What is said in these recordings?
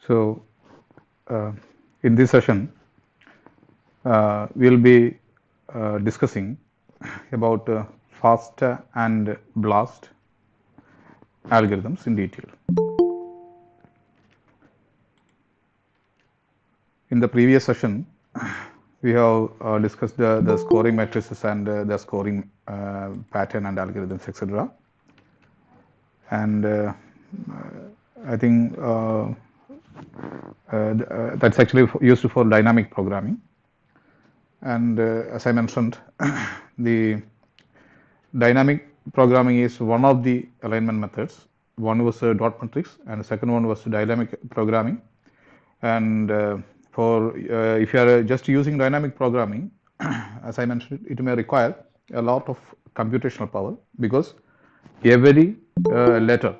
So, in this session, we'll be discussing about fast and blast algorithms in detail. In the previous session, we have discussed the scoring matrices and the scoring pattern and algorithms, etc. And I think that's actually used for dynamic programming. And as I mentioned, the dynamic programming is one of the alignment methods. One was dot matrix, and the second one was dynamic programming. And if you are just using dynamic programming, as I mentioned, it may require a lot of computational power because every letter,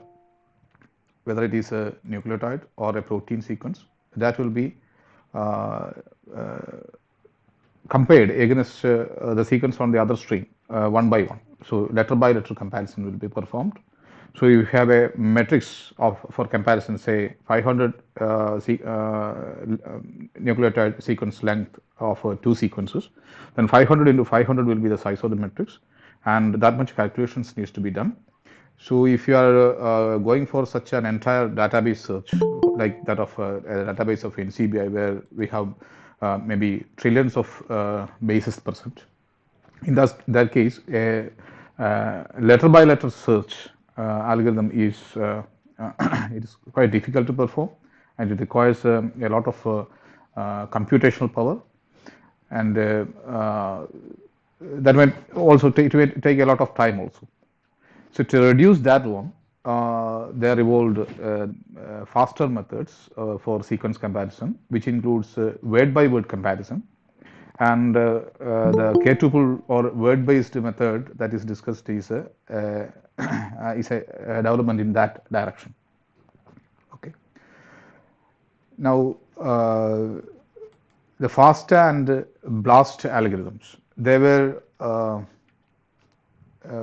whether it is a nucleotide or a protein sequence, that will be compared against the sequence on the other string one by one. So letter by letter comparison will be performed. So you have a matrix for comparison, say 500 nucleotide sequence length of two sequences. Then 500 into 500 will be the size of the matrix, and that much calculations needs to be done. So if you are going for such an entire database search like that of a database of NCBI, where we have maybe trillions of bases present, in that case, a letter by letter search algorithm is it is quite difficult to perform, and it requires a lot of computational power, and that might also take a lot of time also. So to reduce that one, they evolved faster methods for sequence comparison, which includes word by word comparison, and the k-tuple or word-based method that is discussed is a development in that direction. Okay. Now, the fast and blast algorithms, they were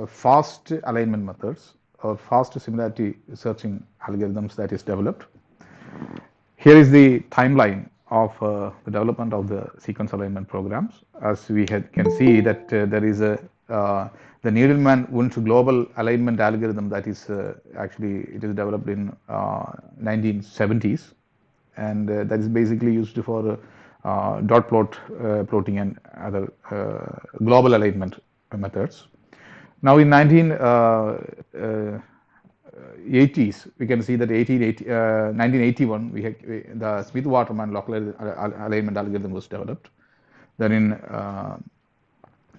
fast alignment methods or fast similarity searching algorithms that is developed. Here is the timeline of the development of the sequence alignment programs. As we can see that there is a the Needleman-Wunsch global alignment algorithm that is actually it is developed in 1970s, and that is basically used for dot plot plotting and other global alignment methods. Now in 1980s, we can see that 1981, the Smith-Waterman local alignment algorithm was developed. Then in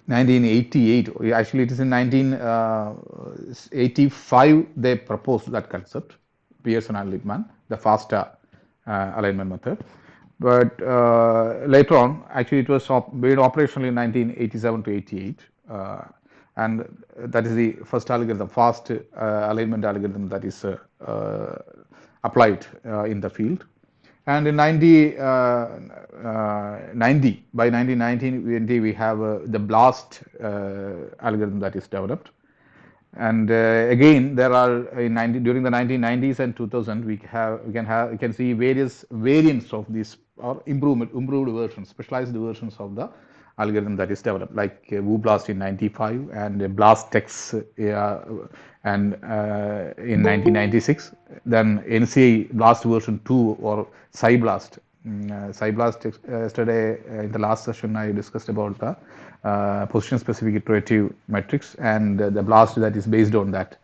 1988, actually it is in 1985, they proposed that concept, Pearson and Lippmann, the FASTA alignment method. But later on, actually it was made operational in 1987 to 88. And that is the first algorithm, fast alignment algorithm that is applied in the field. And in by 1990, we have the BLAST algorithm that is developed. And again, there are during the 1990s and 2000, we can see various variants of this or improved versions, specialized versions of the algorithm that is developed, like WooBlast in 95 and BlastX and in 1996. Then NCI BLAST version 2 or SciBLAST. SciBLAST yesterday in the last session I discussed about the position specific iterative matrix, and the BLAST that is based on that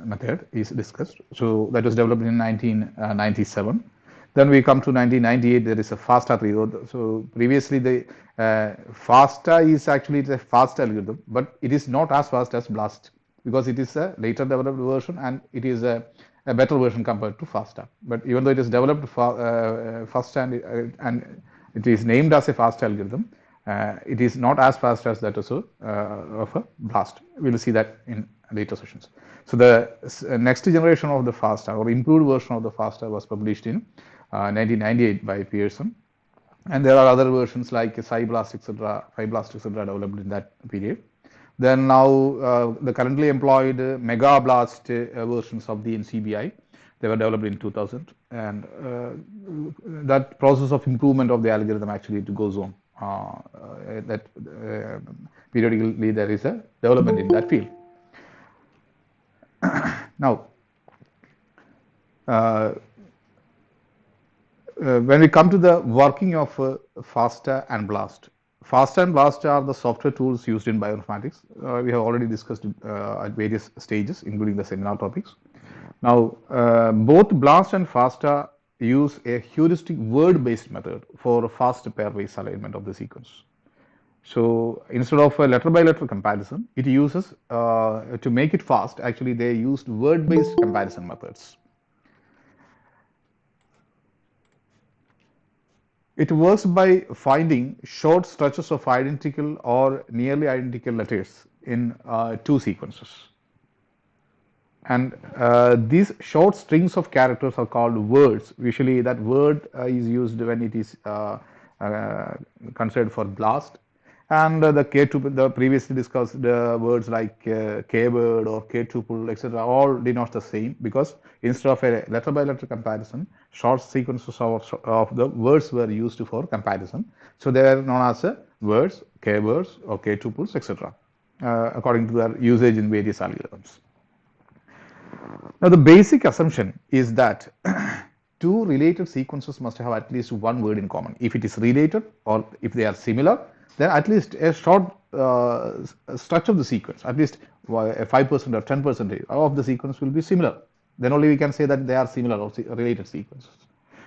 method is discussed. So that was developed in 1997. Then we come to 1998, there is a FASTA 3. So previously the FASTA is actually a fast algorithm, but it is not as fast as BLAST because it is a later developed version and it is a better version compared to FASTA. But even though it is developed fast and it is named as a fast algorithm, it is not as fast as that also of a BLAST. We will see that in later sessions. So the next generation of the FASTA or improved version of the FASTA was published in 1998 by Pearson, and there are other versions like SciBLAST, etc., FiBLAST, etc., developed in that period. Then now the currently employed MegaBLAST versions of the NCBI, they were developed in 2000, and that process of improvement of the algorithm actually it goes on. That periodically there is a development in that field. Now, uh, when we come to the working of FASTA and BLAST, FASTA and BLAST are the software tools used in bioinformatics. We have already discussed at various stages, including the seminar topics. Now, both BLAST and FASTA use a heuristic word-based method for fast pairwise alignment of the sequence. So instead of a letter by letter comparison, it uses to make it fast. Actually, they used word-based comparison methods. It works by finding short stretches of identical or nearly identical letters in two sequences. And these short strings of characters are called words. Usually that word is used when it is considered for BLAST. And the K2, the previously discussed words like K-word or K-tuple, etc., all denote the same, because instead of a letter by letter comparison, short sequences of the words were used for comparison. So they are known as words, K-words or K-tuples, etc., according to their usage in various algorithms. Now, the basic assumption is that two related sequences must have at least one word in common. If it is related or if they are similar, then at least a short stretch of the sequence, at least 5% or 10% of the sequence will be similar. Then only we can say that they are similar or related sequences.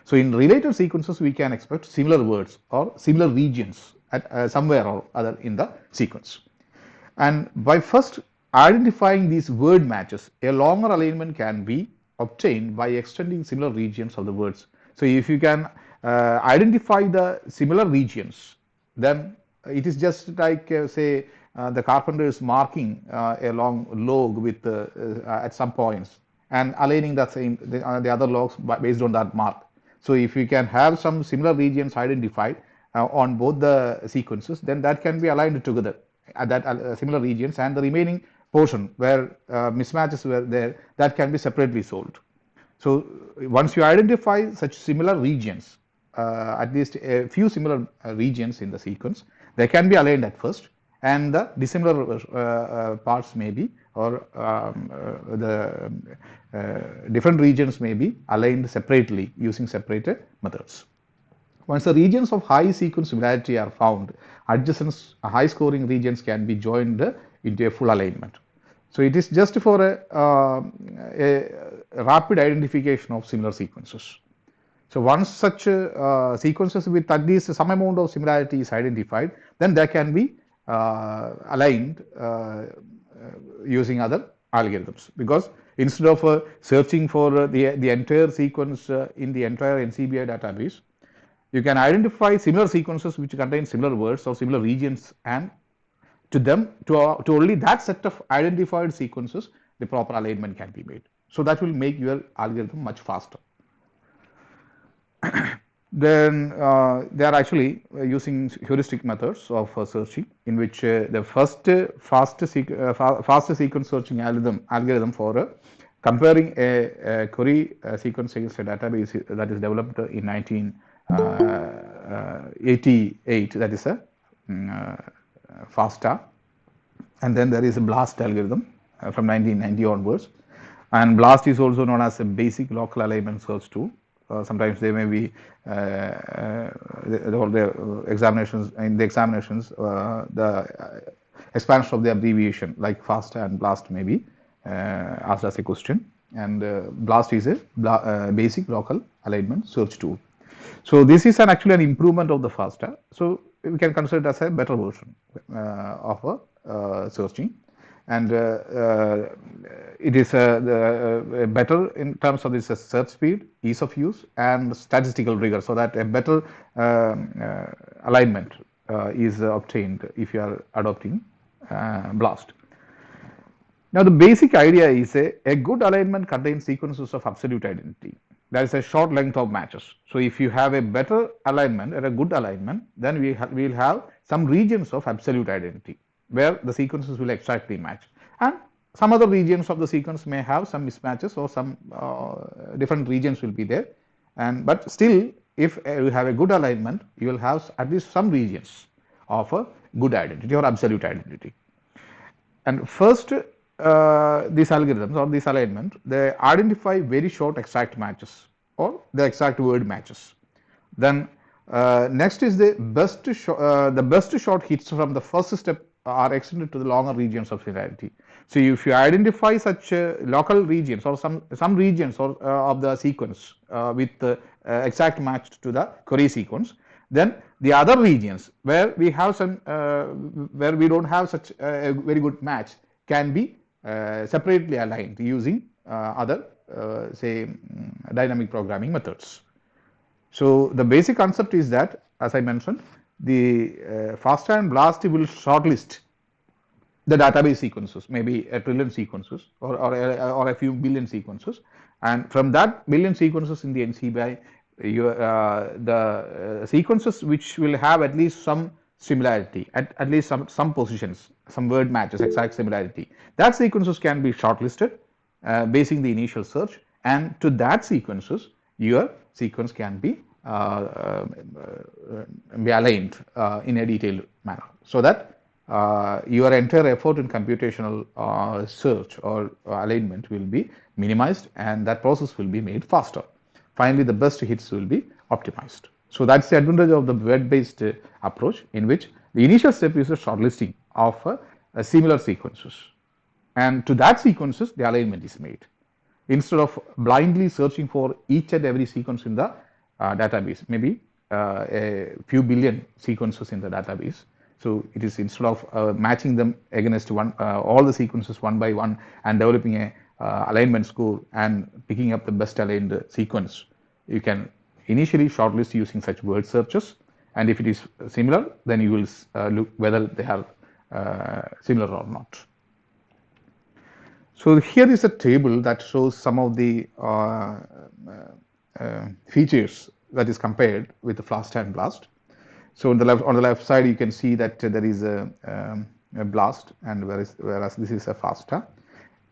So in related sequences, we can expect similar words or similar regions at somewhere or other in the sequence. And by first identifying these word matches, a longer alignment can be obtained by extending similar regions of the words. So if you can identify the similar regions, then it is just like say the carpenter is marking a long log with at some points and aligning the other logs based on that mark. So if you can have some similar regions identified on both the sequences, then that can be aligned together at that similar regions, and the remaining portion where mismatches were there, that can be separately solved. So once you identify such similar regions, at least a few similar regions in the sequence, they can be aligned at first, and the dissimilar parts may be, or the different regions may be aligned separately using separate methods. Once the regions of high sequence similarity are found, adjacent high scoring regions can be joined into a full alignment. So it is just for a rapid identification of similar sequences. So once such sequences with at least some amount of similarity is identified, then they can be aligned using other algorithms, because instead of searching for the entire sequence in the entire NCBI database, you can identify similar sequences which contain similar words or similar regions, and to only that set of identified sequences the proper alignment can be made. So that will make your algorithm much faster. Then they are actually using heuristic methods of searching, in which the first fast sequence searching algorithm for comparing a query sequence against a database that is developed in 1988, that is a FASTA, and then there is a BLAST algorithm from 1990 onwards, and BLAST is also known as a basic local alignment search tool. Sometimes they may be the examinations, the expansion of the abbreviation like FASTA and BLAST may be asked as a question, and BLAST is a basic local alignment search tool. So this is actually an improvement of the FASTA. So we can consider it as a better version of searching, and it is better in terms of this search speed, ease of use, and statistical rigor, so that a better alignment is obtained if you are adopting BLAST. Now the basic idea is a good alignment contains sequences of absolute identity. There is a short length of matches. So if you have a better alignment or a good alignment, then we will have some regions of absolute identity where the sequences will exactly match, and some other regions of the sequence may have some mismatches, or some different regions will be there But still, if you have a good alignment, you will have at least some regions of a good identity or absolute identity. And first, these algorithms or this alignment, they identify very short exact matches or the exact word matches. Then next is the best short hits from the first step are extended to the longer regions of similarity. So if you identify such local regions or some regions or of the sequence with the exact match to the query sequence, then the other regions where we have some where we don't have such a very good match can be separately aligned using other say dynamic programming methods. So the basic concept is that, as I mentioned, the FASTA and BLAST will shortlist the database sequences, maybe a trillion sequences or a few billion sequences, and from that billion sequences in the NCBI, the sequences which will have at least some similarity, at least some positions, some word matches, exact similarity, that sequences can be shortlisted basing the initial search, and to that sequences your sequence can be aligned in a detailed manner, so that your entire effort in computational search or alignment will be minimized, and that process will be made faster. Finally, the best hits will be optimized. So that's the advantage of the word-based approach, in which the initial step is a shortlisting of similar sequences, and to that sequences the alignment is made instead of blindly searching for each and every sequence in the database, maybe a few billion sequences in the database. So it is, instead of matching them against all the sequences one by one and developing a alignment score and picking up the best aligned sequence, you can initially shortlist using such word searches, and if it is similar, then you will look whether they are similar or not. So here is a table that shows some of the features that is compared with the FASTA and BLAST. So on the left side, you can see that there is a BLAST, and whereas this is a FASTA.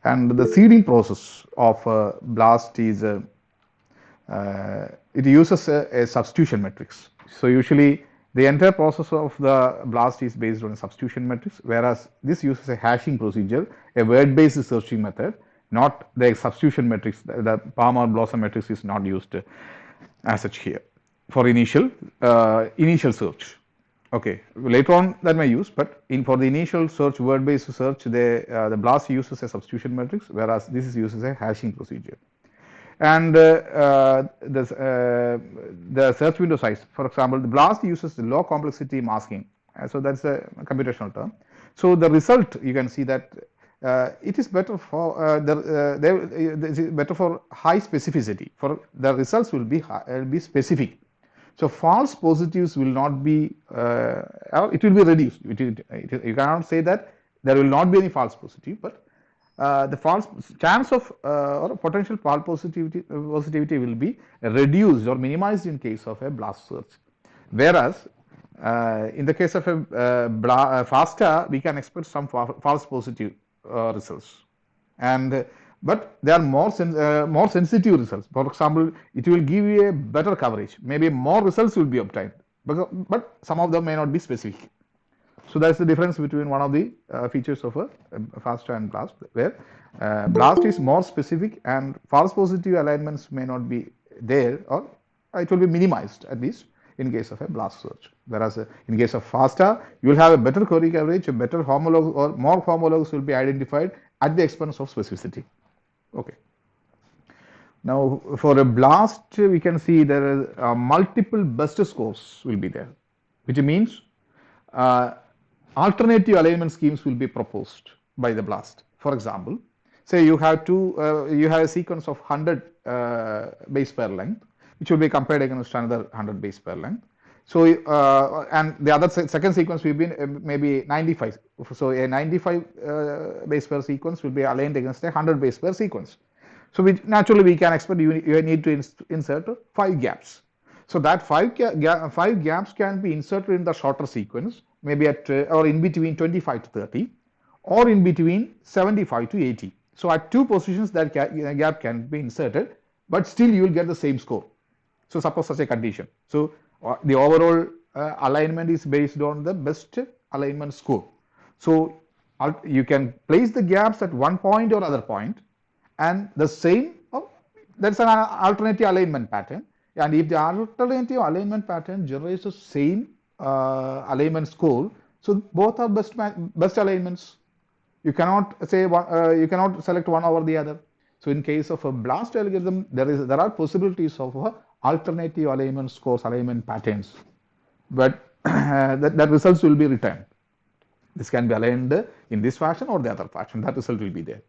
And the seeding process of BLAST is it uses a substitution matrix. So usually the entire process of the BLAST is based on a substitution matrix, whereas this uses a hashing procedure, a word-based searching method, not the substitution matrix. The Palmer-Blossom matrix is not used as such here for initial search. Okay, later on that may use, but for the initial search, word-based search, the BLAST uses a substitution matrix, whereas this uses a hashing procedure. And the search window size, for example, the BLAST uses the low complexity masking, so that's a computational term. So the result, you can see that it is better for better for high specificity. For the results will be specific. So false positives will not be, it will be reduced. You cannot say that there will not be any false positive, but the false chance of or potential false positivity will be reduced or minimized in case of a BLAST search. Whereas in the case of a FASTA, we can expect some false positive results, and but they are more sensitive results. For example, it will give you a better coverage. Maybe more results will be obtained, but some of them may not be specific. So that's the difference between one of the features of a FASTA and BLAST, where BLAST is more specific and false positive alignments may not be there, or it will be minimized at least in case of a BLAST search. Whereas in case of FASTA, you will have a better query coverage, a better homolog, or more homologs will be identified at the expense of specificity. Okay. Now for a BLAST, we can see there are multiple best scores will be there, which means alternative alignment schemes will be proposed by the BLAST. For example, say you have a sequence of 100 base pair length, which will be compared against another 100 base pair length. So and the other second sequence will be maybe 95. So a 95 base pair sequence will be aligned against a 100 base pair sequence. So naturally we can expect you need to insert 5 gaps. So that 5 gaps can be inserted in the shorter sequence, maybe at or in between 25 to 30, or in between 75 to 80. So at 2 positions that gap can be inserted, but still you will get the same score. So suppose such a condition. So the overall alignment is based on the best alignment score. So you can place the gaps at one point or other point, and the same, that's an alternative alignment pattern. And if the alternative alignment pattern generates the same alignment score, so both are best alignments. You cannot say you cannot select one over the other. So in case of a BLAST algorithm, there are possibilities of alternative alignment scores, alignment patterns, but that results will be returned. This can be aligned in this fashion or the other fashion. That result will be there.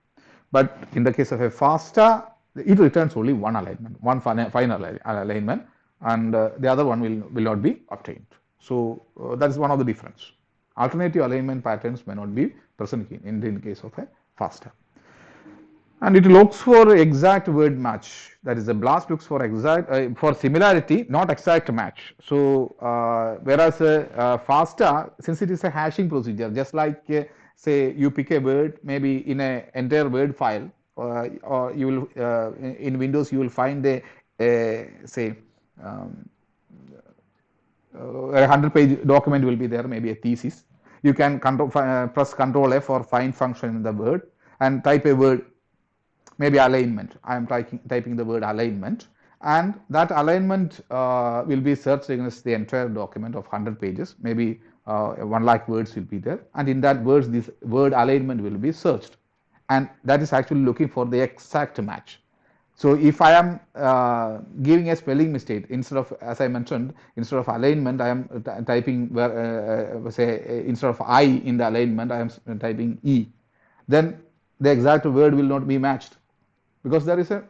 But in the case of a FASTA, it returns only one alignment, one final alignment, and the other one will not be obtained. So that is one of the difference. Alternative alignment patterns may not be present in the case of a FASTA. And it looks for exact word match. That is, the BLAST looks for exact for similarity, not exact match. So whereas FASTA, since it is a hashing procedure, just like say you pick a word maybe in an entire word file, or you will in Windows you will find a say a 100-page document will be there, maybe a thesis. You can press Control F or find function in the word and type a word, maybe alignment. I am typing the word alignment, and that alignment will be searched against the entire document of 100 pages. Maybe 1 lakh words will be there, and in that words, this word alignment will be searched, and that is actually looking for the exact match. So if I am giving a spelling mistake, instead of, as I mentioned, instead of alignment, I am typing say instead of I in the alignment, I am typing E. Then the exact word will not be matched because there is a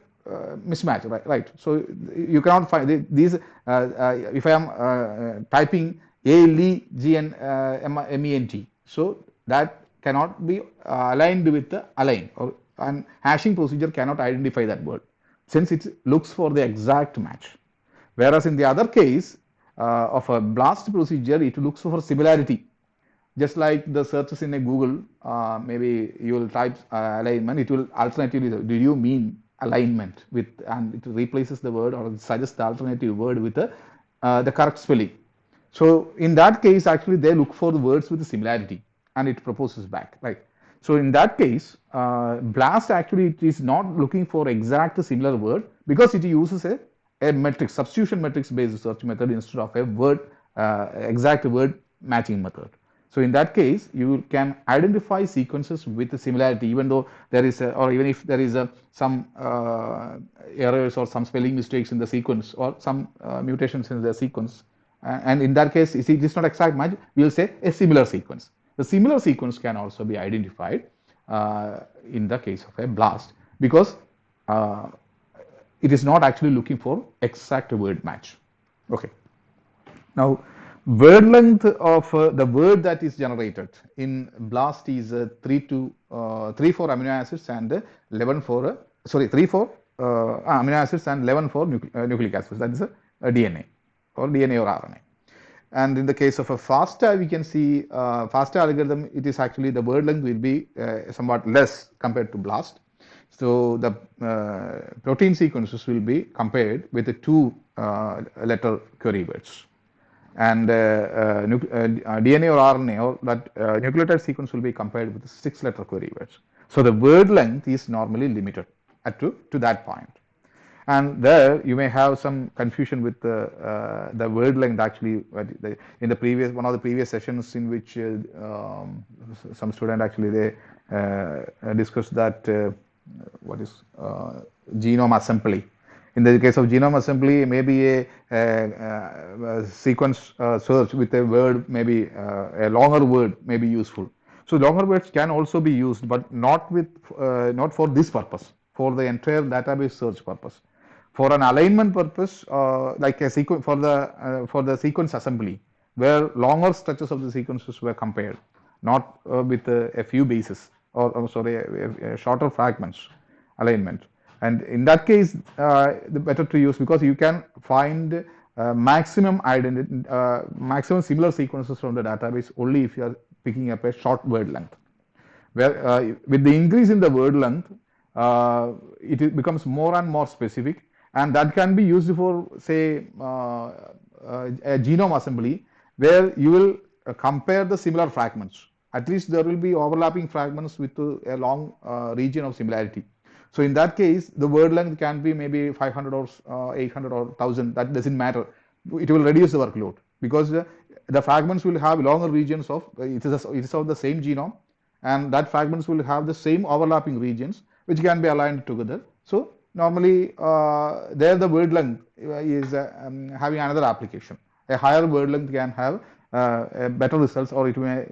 mismatch, right? So you cannot find these. If I am typing ALEGNMENT, so that cannot be aligned with the align, and hashing procedure cannot identify that word since it looks for the exact match. Whereas in the other case of a BLAST procedure, it looks for similarity. Just like the searches in a Google, maybe you will type alignment, it will alternatively, do you mean alignment with, and it replaces the word or suggests the alternative word with the correct spelling. So in that case, actually they look for the words with the similarity and it proposes back, right? So in that case, BLAST actually it is not looking for exact similar word because it uses a metric, substitution matrix based search method instead of a word exact word matching method. So in that case, you can identify sequences with a similarity, even though there is or even if there is some errors or some spelling mistakes in the sequence or some mutations in the sequence. And in that case, it is not exact match, we will say a similar sequence. The similar sequence can also be identified in the case of a BLAST because it is not actually looking for exact word match. Okay. Now, word length of the word that is generated in BLAST is 3 for amino acids and 11 for 3 for amino acids and 11 for nucleic acids. That is a DNA or RNA. And in the case of a FASTA, we can see FASTA algorithm, it is actually the word length will be somewhat less compared to BLAST. So the protein sequences will be compared with the 2 letter query words. And DNA or RNA or that nucleotide sequence will be compared with 6 letter query words. So the word length is normally limited to that point. And there you may have some confusion with the word length actually in the previous one of the previous sessions in which some student actually they discussed that what is genome assembly. In the case of genome assembly, maybe a sequence search with a word, maybe a longer word may be useful. So longer words can also be used, but not for this purpose, for the entire database search purpose. For an alignment purpose, like a sequence for the sequence assembly, where longer stretches of the sequences were compared, not with a few bases or shorter fragments alignment. And in that case, the better to use because you can find maximum maximum similar sequences from the database only if you are picking up a short word length. Where with the increase in the word length, it becomes more and more specific, and that can be used for, say, a genome assembly, where you will compare the similar fragments. At least there will be overlapping fragments with a long region of similarity. So in that case, the word length can be maybe 500 or 800 or 1000. That doesn't matter. It will reduce the workload, because the fragments will have longer regions of it is of the same genome, and that fragments will have the same overlapping regions which can be aligned together. So normally there the word length is having another application. A higher word length can have better results, or it may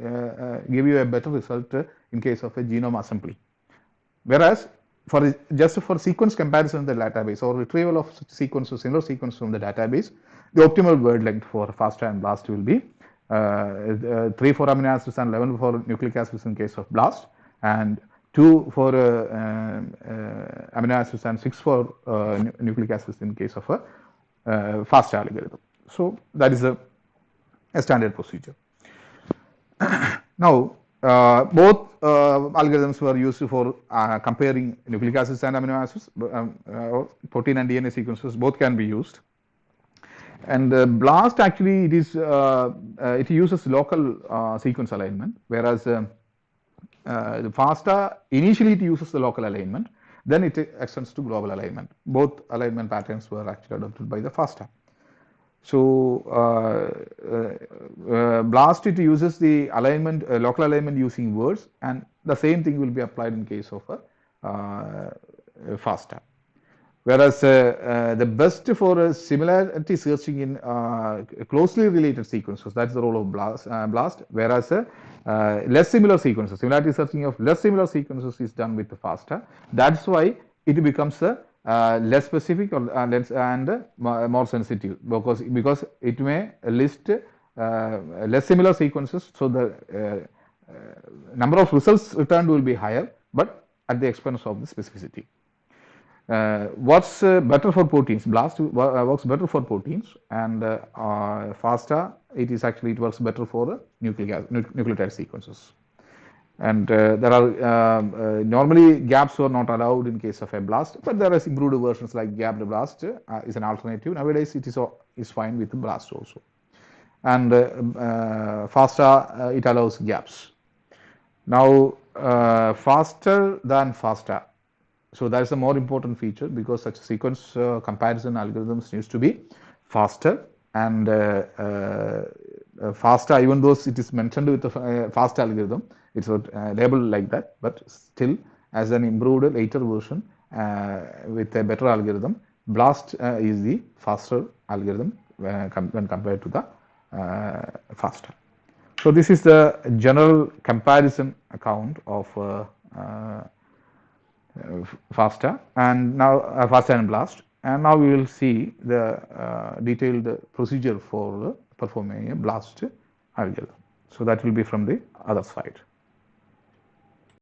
give you a better result in case of a genome assembly. Whereas for just for sequence comparison in the database, or retrieval of sequences, similar sequences from the database, the optimal word length for FASTA and BLAST will be 3 for amino acids and 11 for nucleic acids in case of BLAST, and 2 for amino acids and 6 for nucleic acids in case of a FASTA algorithm. So that is a standard procedure. Now, both algorithms were used for comparing nucleic acids and amino acids, protein and DNA sequences. Both can be used. And BLAST actually it uses local sequence alignment, whereas the FASTA initially it uses the local alignment, then it extends to global alignment. Both alignment patterns were actually adopted by the FASTA. So BLAST it uses the alignment, local alignment using words, and the same thing will be applied in case of FASTA. Whereas the best for similarity searching in closely related sequences, that's the role of BLAST. Whereas less similar sequences, similarity searching of less similar sequences is done with the FASTA. That's why it becomes less specific and more sensitive, because it may list less similar sequences, so the number of results returned will be higher, but at the expense of the specificity. What's better for proteins? BLAST works better for proteins, and FASTA it works better for nucleotide sequences. And there are normally gaps are not allowed in case of a BLAST, but there are improved versions like gapped BLAST is an alternative. Nowadays it is fine with BLAST also. And FASTA it allows gaps. Now faster than FASTA. So that is a more important feature, because such sequence comparison algorithms needs to be faster, and FASTA, even though it is mentioned with the FASTA algorithm, it's labeled like that, but still as an improved later version with a better algorithm, BLAST is the faster algorithm when compared to the FASTA. So this is the general comparison account of FASTA and now FASTA and BLAST, and now we will see the detailed procedure for performing a BLAST algorithm. So that will be from the other side.